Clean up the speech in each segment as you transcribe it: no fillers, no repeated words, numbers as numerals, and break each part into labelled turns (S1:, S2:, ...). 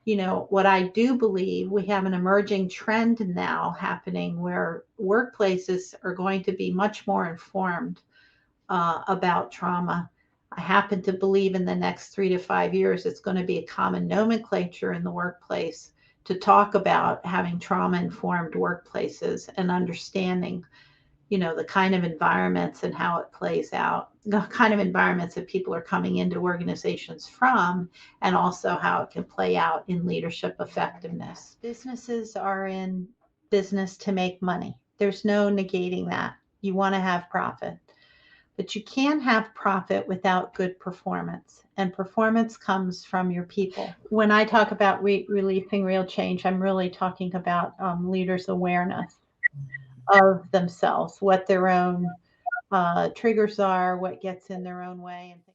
S1: what I do believe, we have an emerging trend now happening where workplaces are going to be much more informed about trauma. I happen to believe in the next 3 to 5 years, it's going to be a common nomenclature in the workplace to talk about having trauma informed workplaces and understanding, the kind of environments and how it plays out, the kind of environments that people are coming into organizations from, and also how it can play out in leadership effectiveness. Businesses are in business to make money. There's no negating that. You want to have profit, but you can't have profit without good performance. And performance comes from your people. When I talk about releasing real change, I'm really talking about leaders' awareness of themselves, what their own triggers are, what gets in their own way, and things.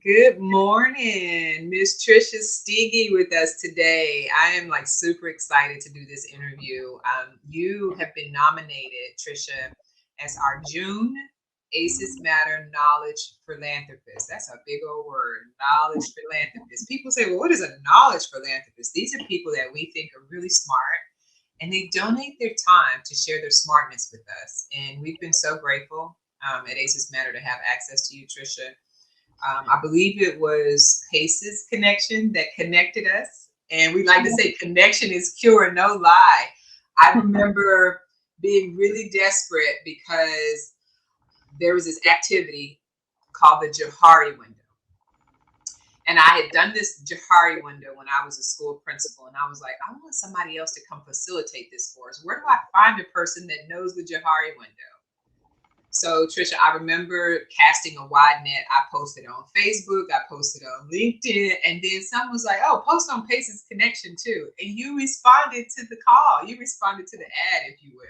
S2: Good morning, Miss Tricia Steege with us today. I am like super excited to do this interview. You have been nominated, Tricia, as our June ACEs Matter Knowledge Philanthropist. That's a big old word, knowledge philanthropist. People say, well, what is a knowledge philanthropist? These are people that we think are really smart and they donate their time to share their smartness with us. And we've been so grateful at ACEs Matter to have access to you, Tricia. I believe it was Pace's connection that connected us. And we like to say connection is cure, no lie. I remember being really desperate because there was this activity called the Johari window. And I had done this Johari window when I was a school principal. And I was like, I want somebody else to come facilitate this for us. Where do I find a person that knows the Johari window? So, Tricia, I remember casting a wide net. I posted on Facebook, I posted on LinkedIn, and then someone was like, oh, post on Pace's Connection too. And you responded to the call. You responded to the ad, if you will.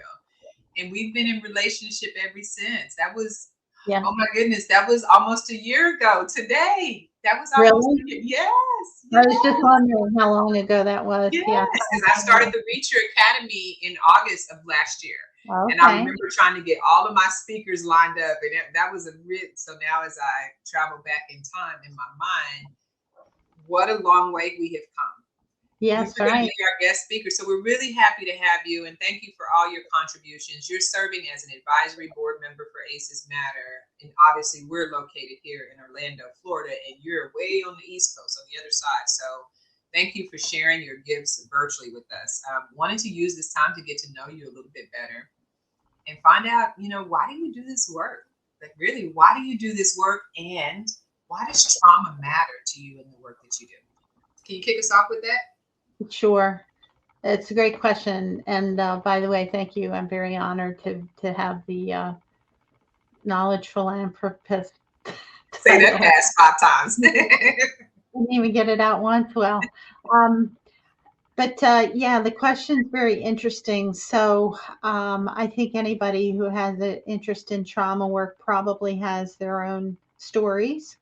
S2: And we've been in relationship ever since. That was,
S1: Yeah.
S2: Oh my goodness, that was almost a year ago today. That was almost
S1: Really?
S2: a year. Yes.
S1: I was just wondering how long ago that was.
S2: Yes,
S1: Yeah.
S2: because I started the Reach Your Academy in August of last year. And I
S1: Okay.
S2: remember trying to get all of my speakers lined up. And that was a real, so now as I travel back in time in my mind, what a long way we have come. You
S1: Yes,
S2: were going to
S1: right.
S2: be our guest speaker. So we're really happy to have you. And thank you for all your contributions. You're serving as an advisory board member for ACEs Matter. And obviously, we're located here in Orlando, Florida, and you're way on the East Coast, on the other side. So thank you for sharing your gifts virtually with us. Wanted to use this time to get to know you a little bit better and find out, why do you do this work? Like, really, why do you do this work? And why does trauma matter to you in the work that you do? Can you kick us off with that?
S1: Sure. It's a great question. And by the way, thank you. I'm very honored to have the knowledge philanthropist
S2: Say that
S1: title.
S2: fast 5 times.
S1: I didn't even get it out once. Well, um, but yeah, the question's very interesting. So I think anybody who has an interest in trauma work probably has their own stories,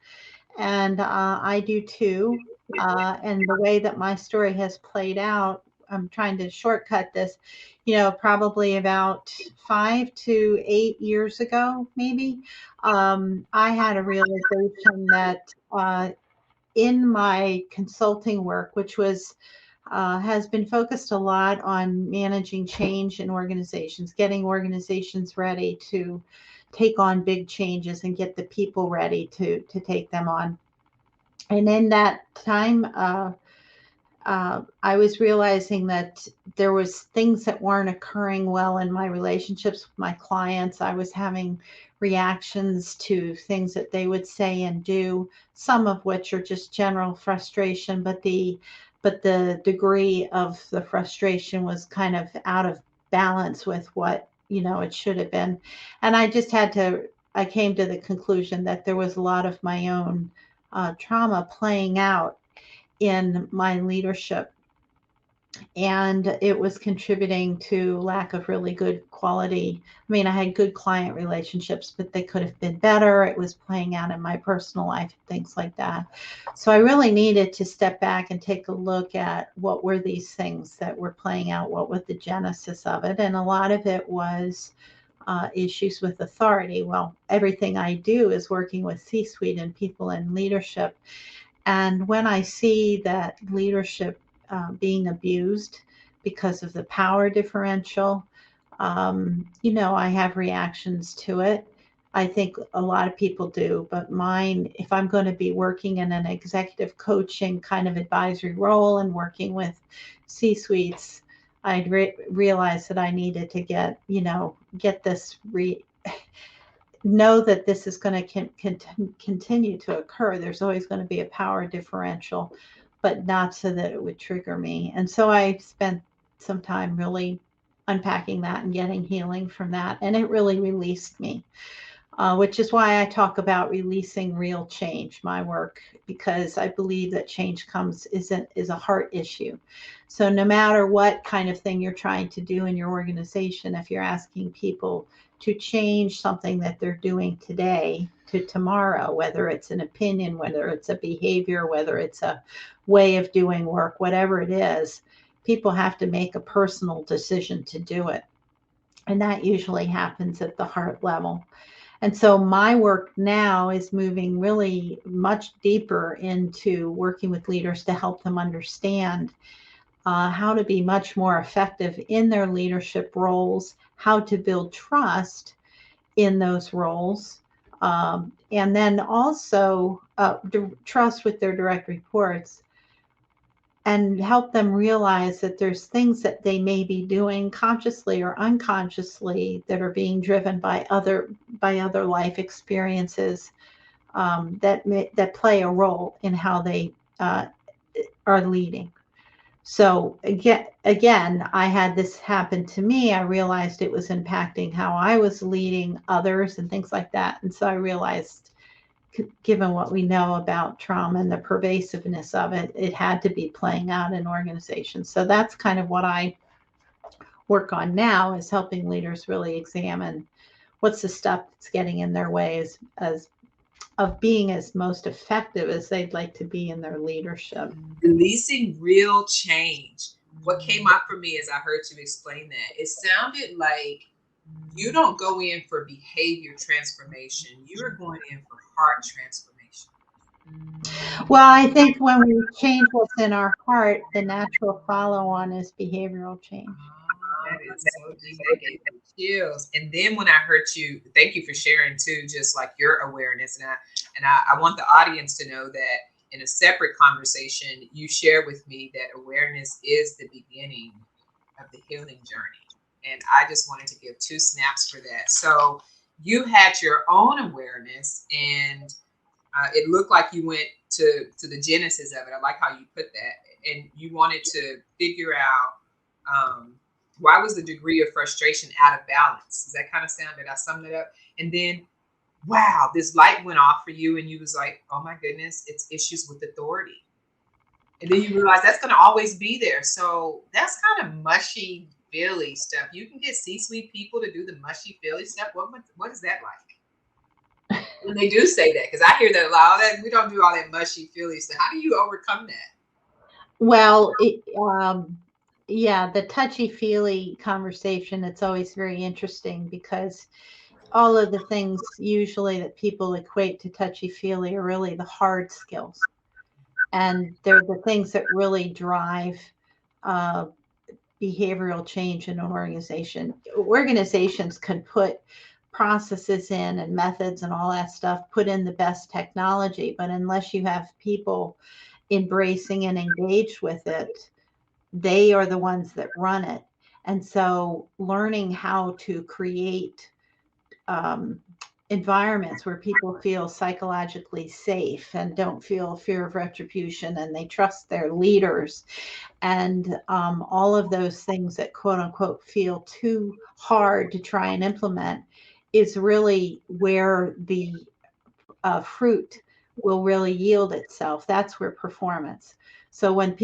S1: and I do too. And the way that my story has played out, I'm trying to shortcut this. Probably about 5 to 8 years ago, maybe, I had a realization that in my consulting work, which has been focused a lot on managing change in organizations, getting organizations ready to take on big changes and get the people ready to take them on. And in that time, I was realizing that there was things that weren't occurring well in my relationships with my clients. I was having reactions to things that they would say and do, some of which are just general frustration, but the degree of the frustration was kind of out of balance with what it should have been. And I came to the conclusion that there was a lot of my own trauma playing out in my leadership, and it was contributing to lack of really good quality. I mean, I had good client relationships, but they could have been better. It was playing out in my personal life, things like that. So I really needed to step back and take a look at what were these things that were playing out, what was the genesis of it. And a lot of it was issues with authority. Well, everything I do is working with C suite and people in leadership, And when I see that leadership being abused because of the power differential, I have reactions to it. I think a lot of people do, but mine, if I'm going to be working in an executive coaching kind of advisory role and working with C suites, I'd realize that I needed to get this know that this is going to continue to occur. There's always going to be a power differential, but not so that it would trigger me. And so I spent some time really unpacking that and getting healing from that. And it really released me, which is why I talk about releasing real change, my work, because I believe that change is a heart issue. So no matter what kind of thing you're trying to do in your organization, if you're asking people to change something that they're doing today to tomorrow, whether it's an opinion, whether it's a behavior, whether it's a way of doing work, whatever it is, people have to make a personal decision to do it. And that usually happens at the heart level. And so my work now is moving really much deeper into working with leaders to help them understand how to be much more effective in their leadership roles, how to build trust in those roles, and then also trust with their direct reports, and help them realize that there's things that they may be doing consciously or unconsciously that are being driven by other life experiences, that play a role in how they are leading. So again, I had this happen to me. I realized it was impacting how I was leading others and things like that. And so I realized, given what we know about trauma and the pervasiveness of it, it had to be playing out in organizations. So that's kind of what I work on now, is helping leaders really examine what's the stuff that's getting in their way as of being as most effective as they'd like to be in their leadership.
S2: Releasing real change. What came up for me as I heard you explain that, it sounded like you don't go in for behavior transformation. You are going in for heart transformation.
S1: Well, I think when we change what's in our heart, the natural follow on is behavioral change.
S2: That is so deep. That gave me chills. And then when I heard you, thank you for sharing too, just like your awareness. And I want the audience to know that in a separate conversation, you share with me that awareness is the beginning of the healing journey. And I just wanted to give 2 snaps for that. So you had your own awareness, and it looked like you went to the genesis of it. I like how you put that. And you wanted to figure out why was the degree of frustration out of balance? Does that kind of sound that I summed it up? And then, wow, this light went off for you, and you was like, oh my goodness, it's issues with authority. And then you realize that's going to always be there. So that's kind of mushy feely stuff. You can get C-suite people to do the mushy feely stuff. What is that like? When they do say that, because I hear that a lot. That we don't do all that mushy feely stuff. How do you overcome that?
S1: Well, yeah, the touchy-feely conversation, it's always very interesting, because all of the things usually that people equate to touchy-feely are really the hard skills. And they're the things that really drive behavioral change in an organization. Organizations can put processes in and methods and all that stuff, put in the best technology, but unless you have people embracing and engaged with it, they are the ones that run it. And so learning how to create environments where people feel psychologically safe and don't feel fear of retribution, and they trust their leaders, and all of those things that quote unquote feel too hard to try and implement, is really where the fruit will really yield itself. That's where performance. So when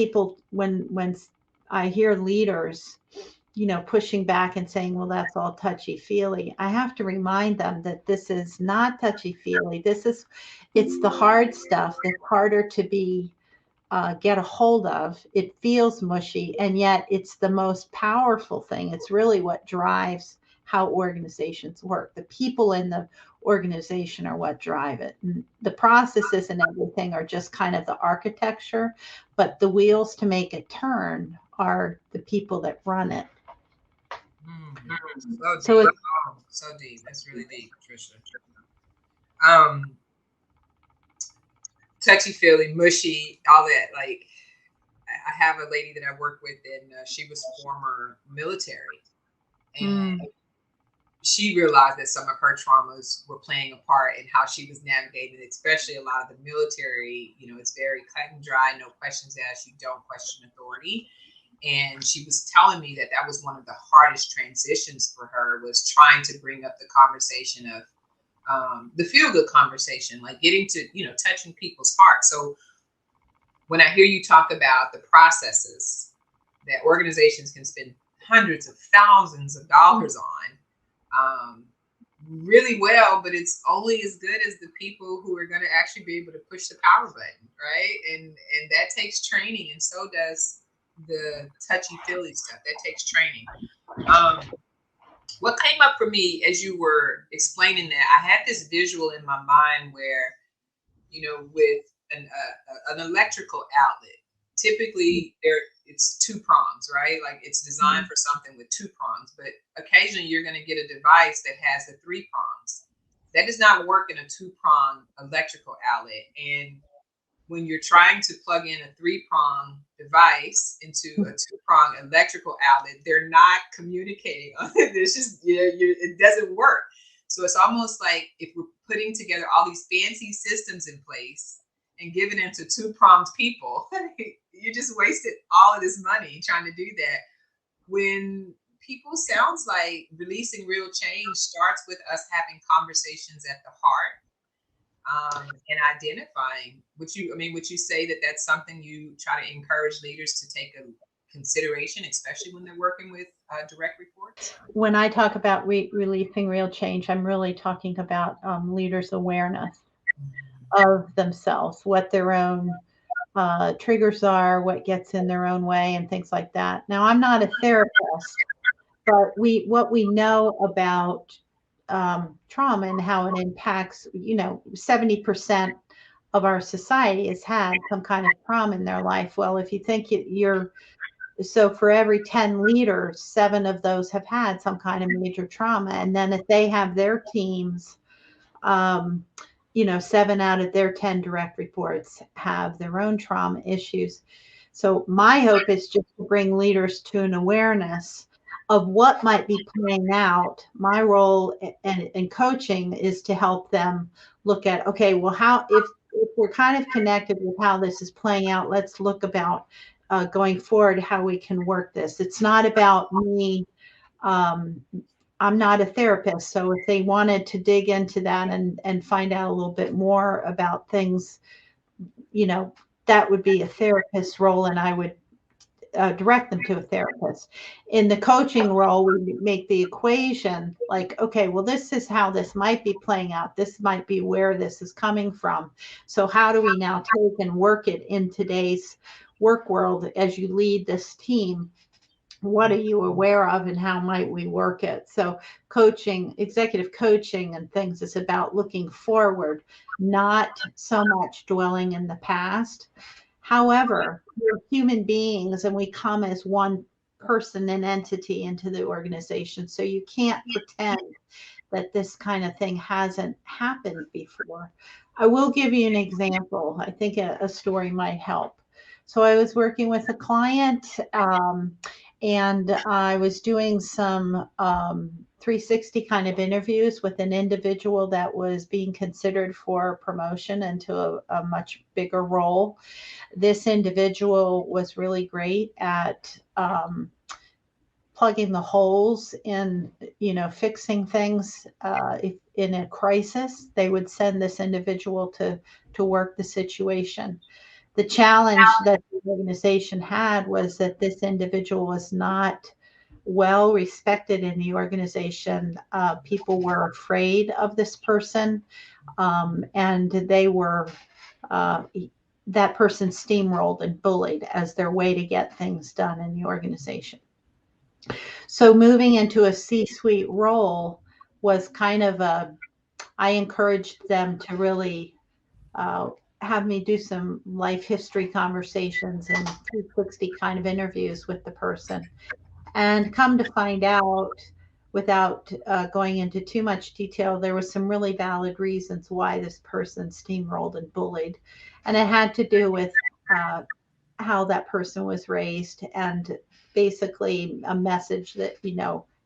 S1: I hear leaders, pushing back and saying, well, that's all touchy feely, I have to remind them that this is not touchy feely. It's the hard stuff that's harder to get a hold of. It feels mushy, and yet it's the most powerful thing. It's really what drives how organizations work. The people in the organization are what drive it. And the processes and everything are just kind of the architecture, but the wheels to make it turn are the people that run it.
S2: So deep. So deep. That's really deep, Tricia. Touchy feely, mushy, all that. Like, I have a lady that I work with, and she was former military, and she realized that some of her traumas were playing a part in how she was navigating, especially a lot of the military. You know, it's very cut and dry, no questions asked. You don't question authority. And she was telling me that that was one of the hardest transitions for her, was trying to bring up the conversation of the feel good conversation, like getting to, touching people's hearts. So when I hear you talk about the processes that organizations can spend hundreds of thousands of dollars on, really well, but it's only as good as the people who are going to actually be able to push the power button, right? And that takes training, and so does the touchy feely stuff. That takes training. What came up for me as you were explaining that, I had this visual in my mind where, with an electrical outlet, typically it's two prongs, right? Like, it's designed for something with two prongs, but occasionally you're going to get a device that has the three prongs. That does not work in a two-prong electrical outlet. And when you're trying to plug in a three-prong device into a two-prong electrical outlet, they're not communicating. It's just, it doesn't work. So it's almost like if we're putting together all these fancy systems in place and giving them to two-pronged people, you just wasted all of this money trying to do that. When people, sounds like releasing real change starts with us having conversations at the heart, and identifying. Would you say that that's something you try to encourage leaders to take a consideration, especially when they're working with direct reports?
S1: When I talk about releasing real change, I'm really talking about leaders' awareness of themselves, what their own triggers are, what gets in their own way, and things like that. Now, I'm not a therapist, but what we know about trauma and how it impacts, 70% of our society has had some kind of trauma in their life. Well, if you think so for every 10 leaders, 7 of those have had some kind of major trauma. And then if they have their teams, 7 out of their 10 direct reports have their own trauma issues. So my hope is just to bring leaders to an awareness of what might be playing out. My role in coaching is to help them look at, okay, well, how, if we're kind of connected with how this is playing out, let's look about going forward, how we can work this. It's not about me. I'm not a therapist. So if they wanted to dig into that and find out a little bit more about things, that would be a therapist's role, and I would direct them to a therapist. In the coaching role, we make the equation like, okay, well, this is how this might be playing out. This might be where this is coming from. So how do we now take and work it in today's work world as you lead this team? What are you aware of, and how might we work it? So coaching, executive coaching and things is about looking forward, not so much dwelling in the past. However, we're human beings and we come as one person and entity into the organization. So you can't pretend that this kind of thing hasn't happened before. I will give you an example. I think a story might help. So I was working with a client, and I was doing some 360 kind of interviews with an individual that was being considered for promotion into a much bigger role. This individual was really great at plugging the holes in, fixing things. If in a crisis, they would send this individual to work the situation. The challenge that the organization had was that this individual was not well respected in the organization. People were afraid of this person, and they were that person steamrolled and bullied as their way to get things done in the organization. So moving into a C-suite role was kind of I encouraged them to really uh, have me do some life history conversations and 360 kind of interviews with the person. And come to find out, without going into too much detail, there was some really valid reasons why this person steamrolled and bullied. And it had to do with uh, how that person was raised, and basically a message that,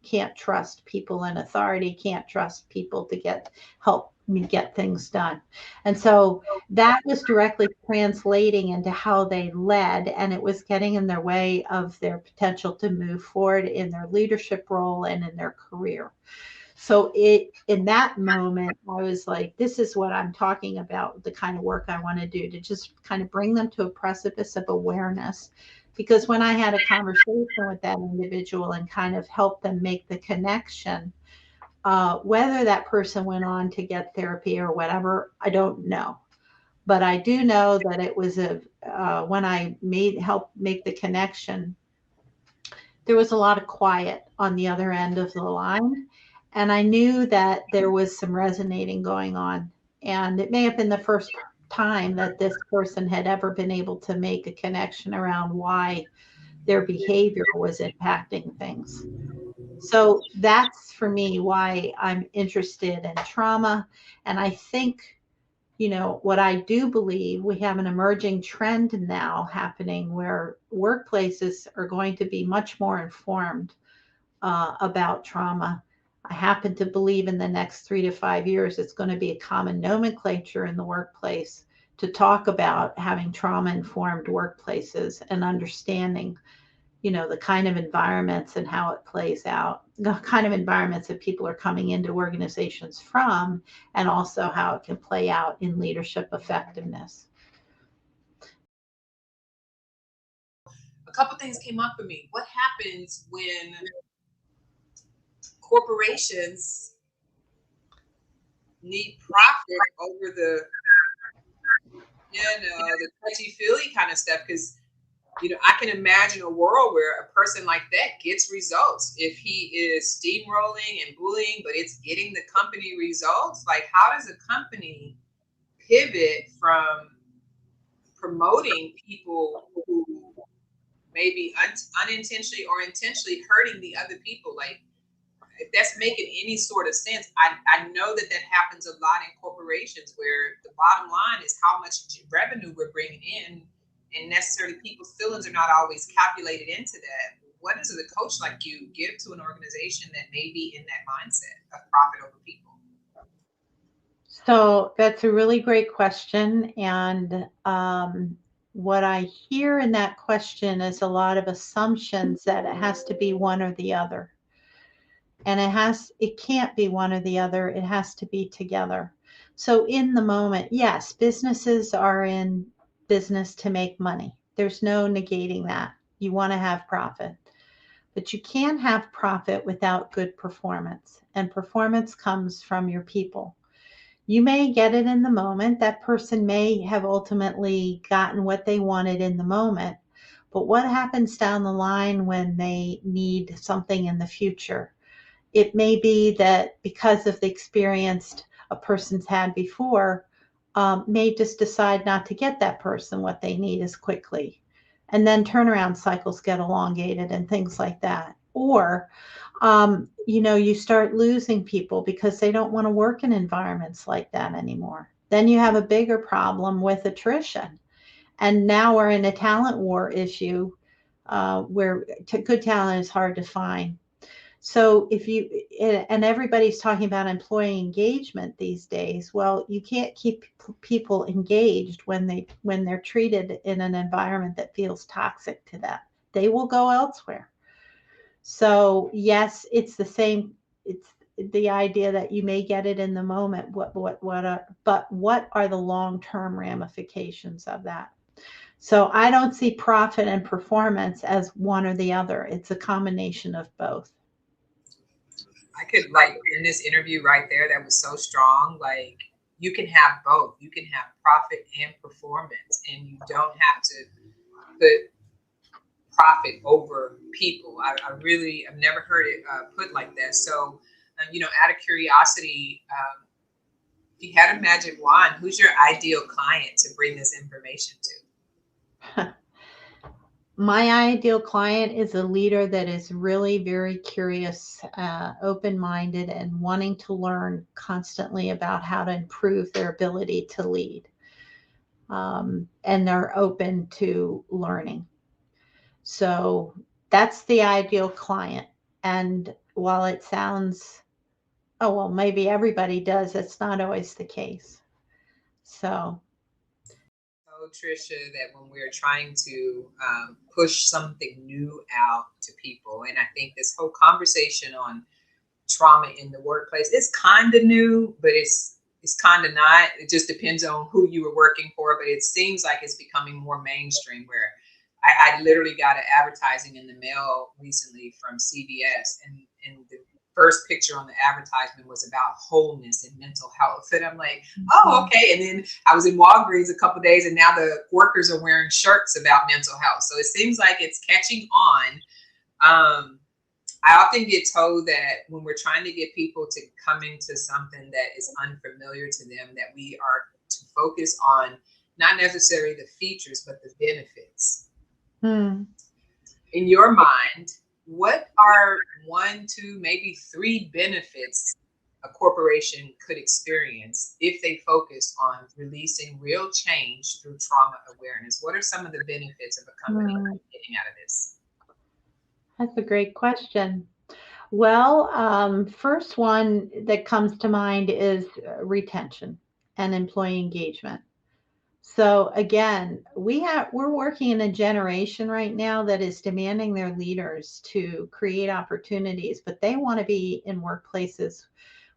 S1: can't trust people in authority, can't trust people to help me get things done. And so that was directly translating into how they led, and it was getting in their way of their potential to move forward in their leadership role and in their career. So in that moment, I was like, this is what I'm talking about, the kind of work I want to do, to just kind of bring them to a precipice of awareness. Because when I had a conversation with that individual and kind of help them make the connection, whether that person went on to get therapy or whatever, I don't know. But I do know that it was when I help make the connection, there was a lot of quiet on the other end of the line. And I knew that there was some resonating going on. And it may have been the first time that this person had ever been able to make a connection around why their behavior was impacting things. So that's for me why I'm interested in trauma. And I think, what I do believe, we have an emerging trend now happening where workplaces are going to be much more informed about trauma. I happen to believe in the next 3 to 5 years, it's going to be a common nomenclature in the workplace to talk about having trauma informed workplaces and understanding, the kind of environments and how it plays out, the kind of environments that people are coming into organizations from, and also how it can play out in leadership effectiveness.
S2: A couple things came up for me. What happens when corporations need profit over the touchy feely kind of stuff? Because I can imagine a world where a person like that gets results. If he is steamrolling and bullying, but it's getting the company results, like how does a company pivot from promoting people who maybe unintentionally or intentionally hurting the other people? Like, if that's making any sort of sense, I know that happens a lot in corporations where the bottom line is how much revenue we're bringing in, and necessarily people's feelings are not always calculated into that. What does a coach like you give to an organization that may be in that mindset of profit over people?
S1: So that's a really great question. And what I hear in that question is a lot of assumptions that it has to be one or the other. And it can't be one or the other. It has to be together. So in the moment, yes, businesses are in business to make money. There's no negating that. You want to have profit. But you can't have profit without good performance. And performance comes from your people. You may get it in the moment. That person may have ultimately gotten what they wanted in the moment. But what happens down the line when they need something in the future? It may be that because of the experience a person's had before, may just decide not to get that person what they need as quickly. And then turnaround cycles get elongated and things like that. Or, you start losing people because they don't want to work in environments like that anymore. Then you have a bigger problem with attrition. And now we're in a talent war issue where good talent is hard to find. So and everybody's talking about employee engagement these days. Well, you can't keep people engaged when they're treated in an environment that feels toxic to them. They will go elsewhere. So yes, it's the same. It's the idea that you may get it in the moment. But what are the long-term ramifications of that? So I don't see profit and performance as one or the other. It's a combination of both.
S2: I could like in this interview right there that was so strong. Like you can have both. You can have profit and performance, and you don't have to put profit over people. I've never heard it put like that. So, out of curiosity, if you had a magic wand, who's your ideal client to bring this information to?
S1: My ideal client is a leader that is really very curious, open-minded, and wanting to learn constantly about how to improve their ability to lead. And they're open to learning. So that's the ideal client. And while it sounds, oh, well, maybe everybody does, that's not always the case. So,
S2: Tricia, that when we're trying to push something new out to people, and I think this whole conversation on trauma in the workplace is kind of new, but it's kind of not. It just depends on who you were working for, but it seems like it's becoming more mainstream, where I literally got an advertising in the mail recently from CVS, and the first picture on the advertisement was about wholeness and mental health. And I'm like, oh, okay. And then I was in Walgreens a couple of days, and now the workers are wearing shirts about mental health. So it seems like it's catching on. I often get told that when we're trying to get people to come into something that is unfamiliar to them, that we are to focus on not necessarily the features, but the benefits. In your mind, what are 1, 2, maybe 3 benefits a corporation could experience if they focus on releasing real change through trauma awareness? What are some of the benefits of a company getting out of this?
S1: That's a great question. Well, first one that comes to mind is retention and employee engagement. So again, we're working in a generation right now that is demanding their leaders to create opportunities, but they want to be in workplaces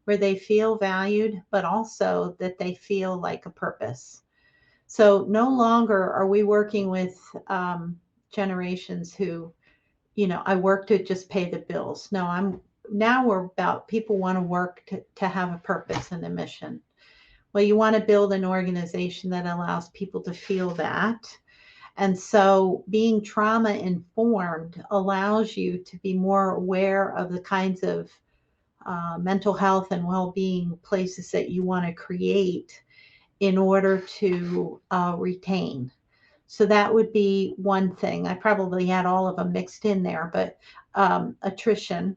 S1: where they feel valued, but also that they feel like a purpose. So no longer are we working with generations who, I work to just pay the bills. No, now we're about people want to work to have a purpose and a mission. Well, you want to build an organization that allows people to feel that. And so being trauma informed allows you to be more aware of the kinds of mental health and well-being places that you want to create in order to retain. So that would be one thing. I probably had all of them mixed in there, but attrition,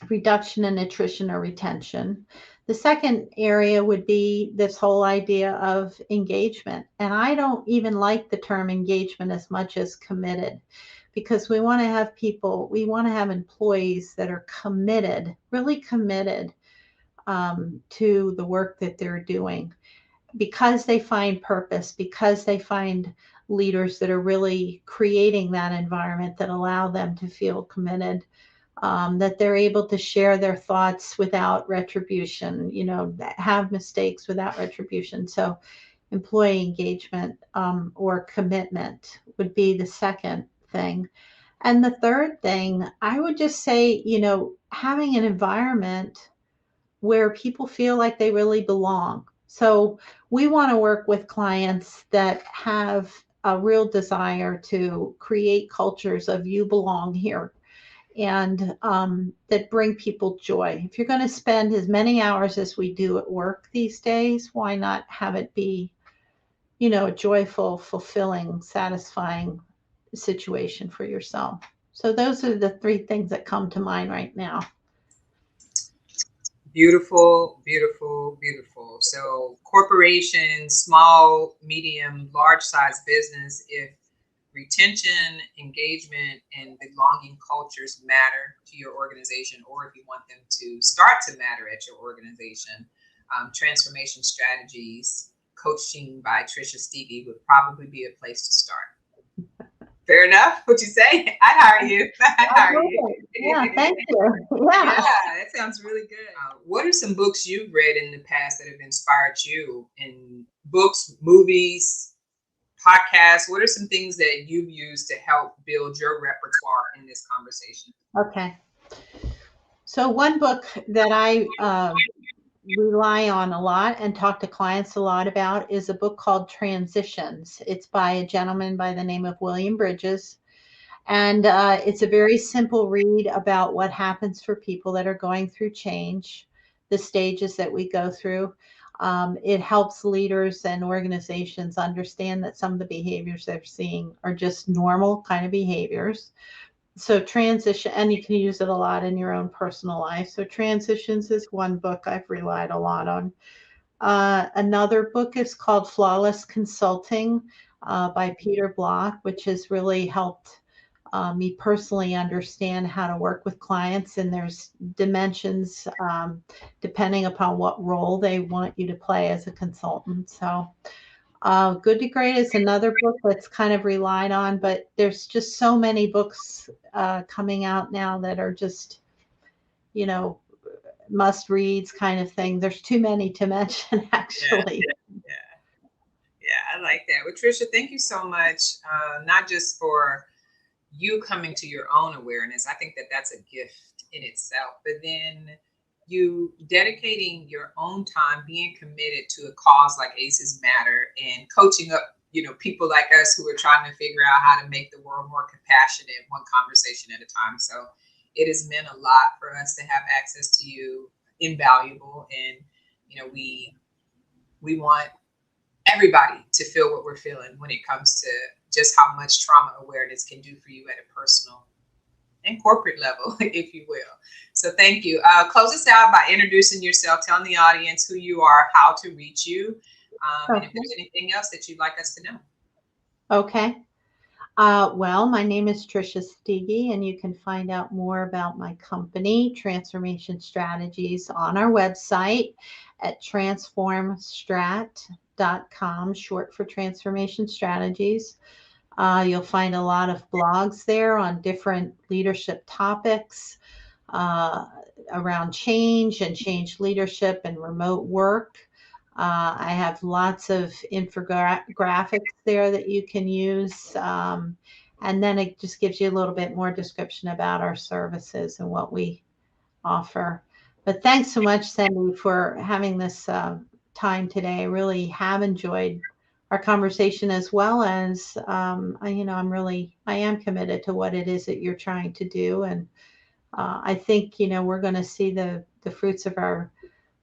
S1: reduction in attrition or retention. The second area would be this whole idea of engagement. And I don't even like the term engagement as much as committed, because we want to have people, we want to have employees that are committed, really committed to the work that they're doing, because they find purpose, because they find leaders that are really creating that environment that allow them to feel committed, that they're able to share their thoughts without retribution, have mistakes without retribution. So employee engagement or commitment would be the second thing. And the third thing, I would just say, having an environment where people feel like they really belong. So we want to work with clients that have a real desire to create cultures of you belong here, and that bring people joy. If you're going to spend as many hours as we do at work these days, why not have it be, a joyful, fulfilling, satisfying situation for yourself? So those are the 3 things that come to mind right now.
S2: Beautiful, beautiful, beautiful. So corporations, small, medium, large size business, if retention, engagement, and belonging cultures matter to your organization, or if you want them to start to matter at your organization, transformation strategies, coaching by Tricia Steege would probably be a place to start. Fair enough. What you say? I'd hire you. I'd hire you.
S1: Yeah, thank you.
S2: Yeah, that sounds really good. What are some books you've read in the past that have inspired you? In books, movies, podcasts, what are some things that you've used to help build your repertoire in this conversation?
S1: Okay. So one book that I rely on a lot and talk to clients a lot about is a book called Transitions. It's by a gentleman by the name of William Bridges. And it's a very simple read about what happens for people that are going through change, the stages that we go through. It helps leaders and organizations understand that some of the behaviors they're seeing are just normal kind of behaviors. So transition, and you can use it a lot in your own personal life. So transitions is one book I've relied a lot on. Another book is called Flawless Consulting by Peter Block, which has really helped me personally understand how to work with clients. And there's dimensions depending upon what role they want you to play as a consultant. So Good to Great is another book that's kind of relied on, but there's just so many books coming out now that are just, you know, must reads kind of thing. There's too many to mention, actually.
S2: Yeah, I like that. Well, Tricia, thank you so much, not just for you coming to your own awareness. I think that that's a gift in itself, but then you dedicating your own time, being committed to a cause like ACEs Matter, and coaching up, people like us who are trying to figure out how to make the world more compassionate, one conversation at a time. So it has meant a lot for us to have access to you, invaluable. And, we want everybody to feel what we're feeling when it comes to just how much trauma awareness can do for you at a personal and corporate level, if you will. So thank you. Close us out by introducing yourself, telling the audience who you are, how to reach you, and if there's anything else that you'd like us to know.
S1: Okay. Well, my name is Tricia Steege, and you can find out more about my company, Transformation Strategies, on our website at transformstrat.com, short for Transformation Strategies. You'll find a lot of blogs there on different leadership topics around change and change leadership and remote work. I have lots of infographics there that you can use. And then it just gives you a little bit more description about our services and what we offer. But thanks so much, Cindy, for having this time today. I really have enjoyed our conversation, as well as, I am committed to what it is that you're trying to do. And I think, we're going to see the fruits of our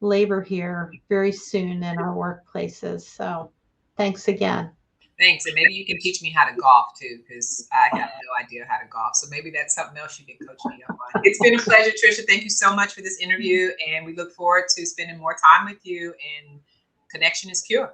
S1: labor here very soon in our workplaces. So thanks again.
S2: Thanks. And maybe you can teach me how to golf too, because I have no idea how to golf. So maybe that's something else you can coach me up on. It's been a pleasure, Tricia. Thank you so much for this interview. And we look forward to spending more time with you. And connection is cure.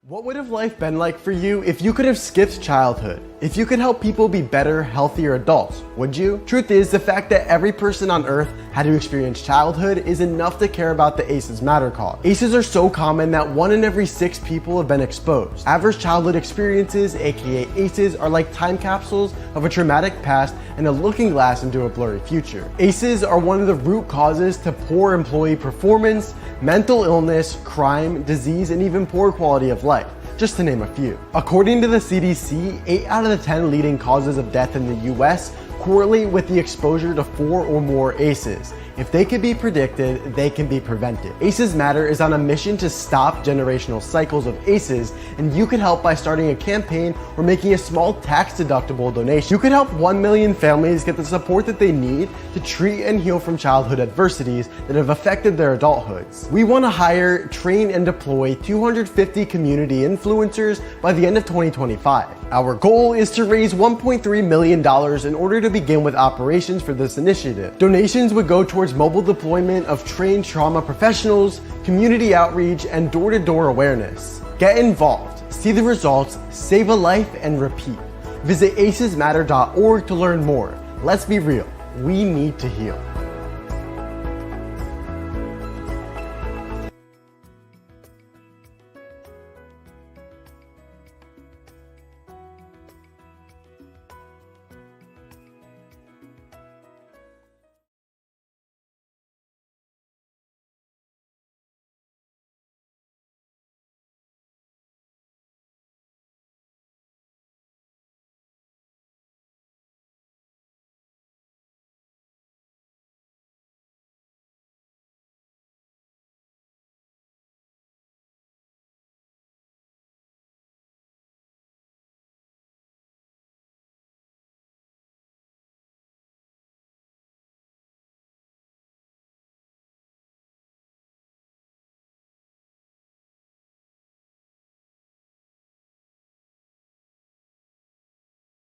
S3: What would have life been like for you if you could have skipped childhood? If you could help people be better, healthier adults, would you? Truth is, the fact that every person on earth had to experience childhood is enough to care about the ACEs Matter cause. ACEs are so common that 1 in every 6 people have been exposed. Average childhood experiences, aka ACEs, are like time capsules of a traumatic past and a looking glass into a blurry future. ACEs are one of the root causes to poor employee performance, mental illness, crime, disease, and even poor quality of life, just to name a few. According to the CDC, 8 out of the 10 leading causes of death in the US correlate with the exposure to 4 or more ACEs. If they can be predicted, they can be prevented. ACEs Matter is on a mission to stop generational cycles of ACEs, and you can help by starting a campaign or making a small tax-deductible donation. You can help 1 million families get the support that they need to treat and heal from childhood adversities that have affected their adulthoods. We want to hire, train, and deploy 250 community influencers by the end of 2025. Our goal is to raise $1.3 million in order to begin with operations for this initiative. Donations would go towards mobile deployment of trained trauma professionals, community outreach, and door-to-door awareness. Get involved, see the results, save a life, and repeat. Visit acesmatter.org to learn more. Let's be real, we need to heal.